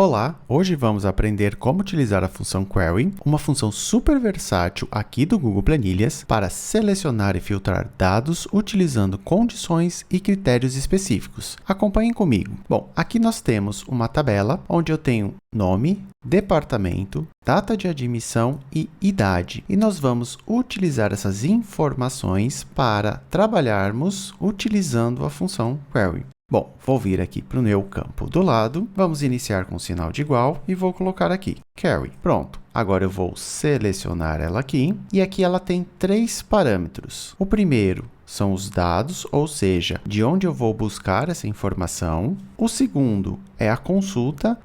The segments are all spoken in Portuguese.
Olá, hoje vamos aprender como utilizar a função Query, uma função super versátil aqui do Google Planilhas para selecionar e filtrar dados utilizando condições e critérios específicos. Acompanhem comigo. Bom, aqui nós temos uma tabela onde eu tenho nome, departamento, data de admissão e idade. E nós vamos utilizar essas informações para trabalharmos utilizando a função Query. Bom, vou vir aqui para o meu campo do lado, vamos iniciar com um sinal de igual e vou colocar aqui, Query. Pronto. Agora eu vou selecionar ela aqui e aqui ela tem 3 parâmetros. O primeiro são os dados, ou seja, de onde eu vou buscar essa informação. O segundo é a consulta,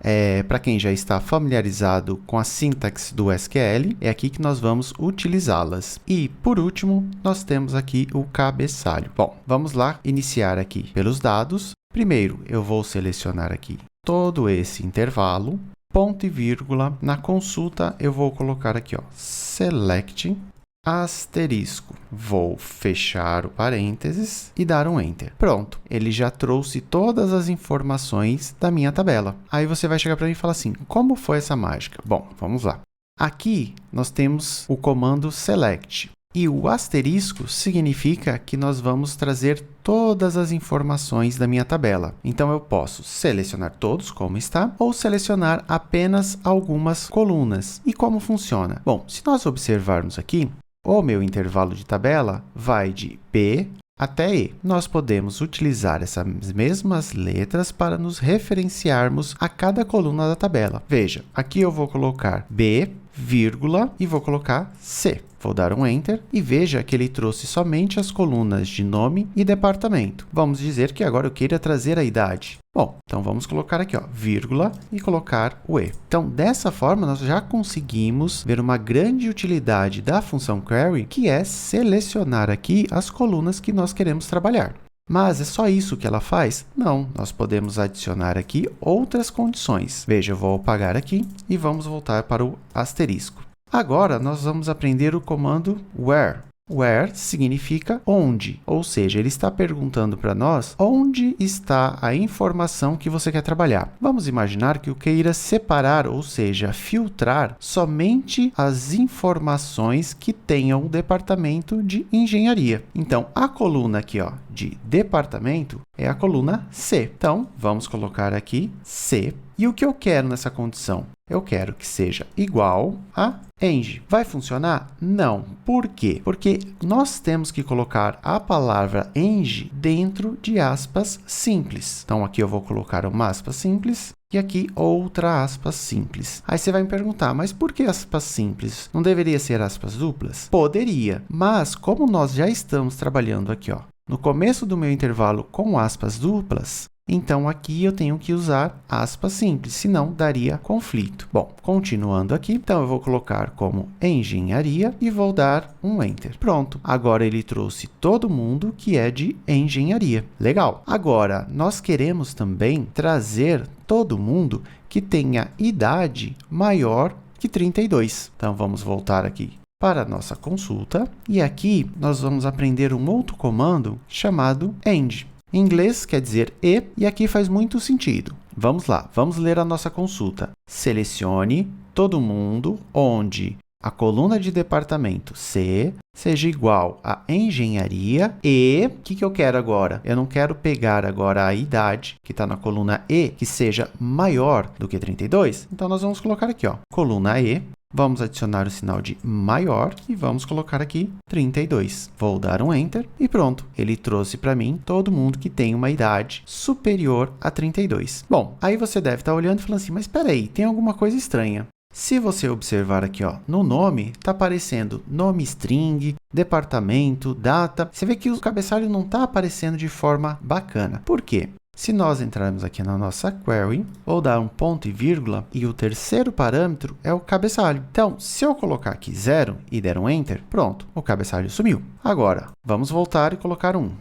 para quem já está familiarizado com a sintaxe do SQL, é aqui que nós vamos utilizá-las. E, por último, nós temos aqui o cabeçalho. Bom, vamos lá iniciar aqui pelos dados. Primeiro, eu vou selecionar aqui todo esse intervalo, ponto e vírgula. Na consulta, eu vou colocar aqui, ó, select asterisco. Vou fechar o parênteses e dar um Enter. Pronto, ele já trouxe todas as informações da minha tabela. Aí você vai chegar para mim e falar assim, como foi essa mágica? Bom, vamos lá. Aqui nós temos o comando select. E o asterisco significa que nós vamos trazer todas as informações da minha tabela. Então, eu posso selecionar todos, como está, ou selecionar apenas algumas colunas. E como funciona? Bom, se nós observarmos aqui, o meu intervalo de tabela vai de B até E. Nós podemos utilizar essas mesmas letras para nos referenciarmos a cada coluna da tabela. Veja, aqui eu vou colocar B, vírgula, e vou colocar C. Vou dar um Enter e veja que ele trouxe somente as colunas de nome e departamento. Vamos dizer que agora eu queira trazer a idade. Bom, então vamos colocar aqui, ó, vírgula, e colocar o E. Então, dessa forma, nós já conseguimos ver uma grande utilidade da função Query, que é selecionar aqui as colunas que nós queremos trabalhar. Mas é só isso que ela faz? Não, nós podemos adicionar aqui outras condições. Veja, eu vou apagar aqui e vamos voltar para o asterisco. Agora, nós vamos aprender o comando where. Where significa onde, ou seja, ele está perguntando para nós onde está a informação que você quer trabalhar. Vamos imaginar que eu queira separar, ou seja, filtrar somente as informações que tenham o departamento de engenharia. Então, a coluna aqui, ó, de departamento é a coluna C. Então, vamos colocar aqui C. E o que eu quero nessa condição? Eu quero que seja igual a Eng. Vai funcionar? Não. Por quê? Porque nós temos que colocar a palavra Eng dentro de aspas simples. Então, aqui eu vou colocar uma aspas simples e aqui outra aspas simples. Aí você vai me perguntar, mas por que aspas simples? Não deveria ser aspas duplas? Poderia, mas como nós já estamos trabalhando aqui, ó, no começo do meu intervalo com aspas duplas, então, aqui eu tenho que usar aspas simples, senão daria conflito. Bom, continuando aqui, então eu vou colocar como engenharia e vou dar um Enter. Pronto, agora ele trouxe todo mundo que é de engenharia. Legal! Agora, nós queremos também trazer todo mundo que tenha idade maior que 32. Então, vamos voltar aqui para a nossa consulta. E aqui nós vamos aprender um outro comando chamado end. Em inglês quer dizer e aqui faz muito sentido. Vamos lá, vamos ler a nossa consulta. Selecione todo mundo onde a coluna de departamento C seja igual a engenharia e... O que eu quero agora? Eu não quero pegar agora a idade, que está na coluna E, que seja maior do que 32. Então, nós vamos colocar aqui, ó, coluna E. Vamos adicionar o sinal de maior e vamos colocar aqui 32. Vou dar um Enter e pronto. Ele trouxe para mim todo mundo que tem uma idade superior a 32. Bom, aí você deve estar olhando e falando assim, mas espera aí, tem alguma coisa estranha. Se você observar aqui, ó, no nome, está aparecendo nome string, departamento, data. Você vê que o cabeçalho não está aparecendo de forma bacana. Por quê? Se nós entrarmos aqui na nossa query, vou dar um ponto e vírgula e o terceiro parâmetro é o cabeçalho. Então, se eu colocar aqui 0 e der um Enter, pronto, o cabeçalho sumiu. Agora, vamos voltar e colocar 1.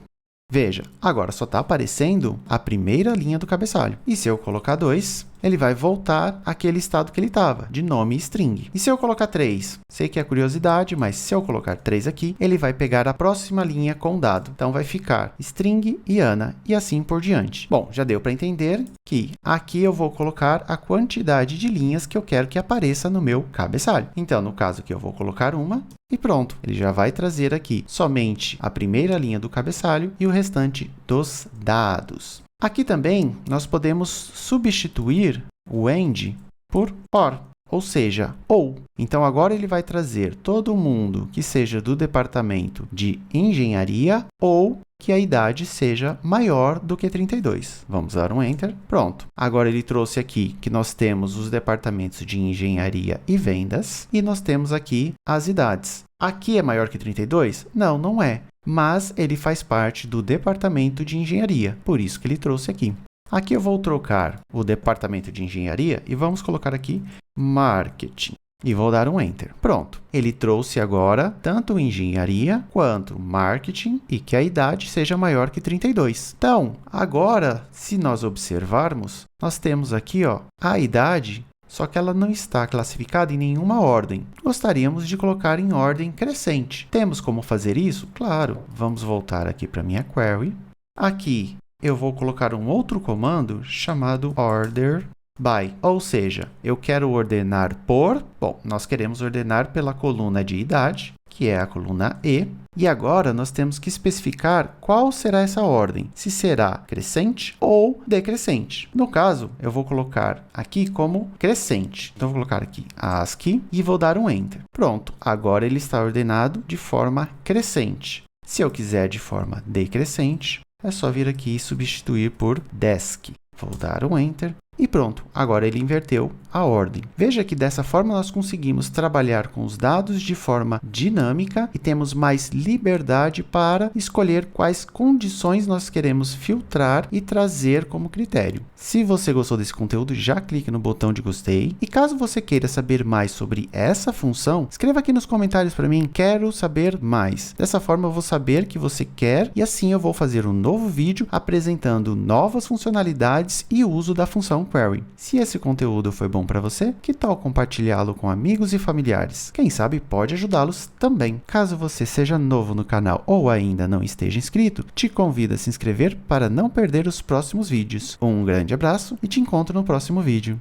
Veja, agora só está aparecendo a primeira linha do cabeçalho. E se eu colocar 2, ele vai voltar àquele estado que ele estava, de nome string. E se eu colocar 3? Sei que é curiosidade, mas se eu colocar 3 aqui, ele vai pegar a próxima linha com o dado. Então, vai ficar string e Ana, e assim por diante. Bom, já deu para entender que aqui eu vou colocar a quantidade de linhas que eu quero que apareça no meu cabeçalho. Então, no caso aqui, eu vou colocar uma e pronto. Ele já vai trazer aqui somente a primeira linha do cabeçalho e o restante dos dados. Aqui também, nós podemos substituir o AND por OR, ou seja, ou. Então, agora ele vai trazer todo mundo que seja do departamento de engenharia ou que a idade seja maior do que 32. Vamos dar um Enter. Pronto. Agora, ele trouxe aqui que nós temos os departamentos de engenharia e vendas e nós temos aqui as idades. Aqui é maior que 32? Não, não é. Mas ele faz parte do departamento de engenharia, por isso que ele trouxe aqui. Aqui eu vou trocar o departamento de engenharia e vamos colocar aqui marketing. E vou dar um Enter. Pronto. Ele trouxe agora tanto engenharia quanto marketing e que a idade seja maior que 32. Então, agora, se nós observarmos, nós temos aqui a idade, só que ela não está classificada em nenhuma ordem. Gostaríamos de colocar em ordem crescente. Temos como fazer isso? Claro. Vamos voltar aqui para a minha query. Aqui eu vou colocar um outro comando chamado order by, ou seja, eu quero ordenar por... Bom, nós queremos ordenar pela coluna de idade, que é a coluna E. E agora, nós temos que especificar qual será essa ordem, se será crescente ou decrescente. No caso, eu vou colocar aqui como crescente. Então, vou colocar aqui ASCII e vou dar um Enter. Pronto, agora ele está ordenado de forma crescente. Se eu quiser de forma decrescente, é só vir aqui e substituir por desk. Vou dar um Enter. E pronto, agora ele inverteu a ordem. Veja que dessa forma nós conseguimos trabalhar com os dados de forma dinâmica e temos mais liberdade para escolher quais condições nós queremos filtrar e trazer como critério. Se você gostou desse conteúdo, já clique no botão de gostei. E caso você queira saber mais sobre essa função, escreva aqui nos comentários para mim, quero saber mais. Dessa forma eu vou saber que você quer e assim eu vou fazer um novo vídeo apresentando novas funcionalidades e uso da função query. Se esse conteúdo foi bom para você, que tal compartilhá-lo com amigos e familiares? Quem sabe pode ajudá-los também. Caso você seja novo no canal ou ainda não esteja inscrito, te convido a se inscrever para não perder os próximos vídeos. Um grande abraço e te encontro no próximo vídeo.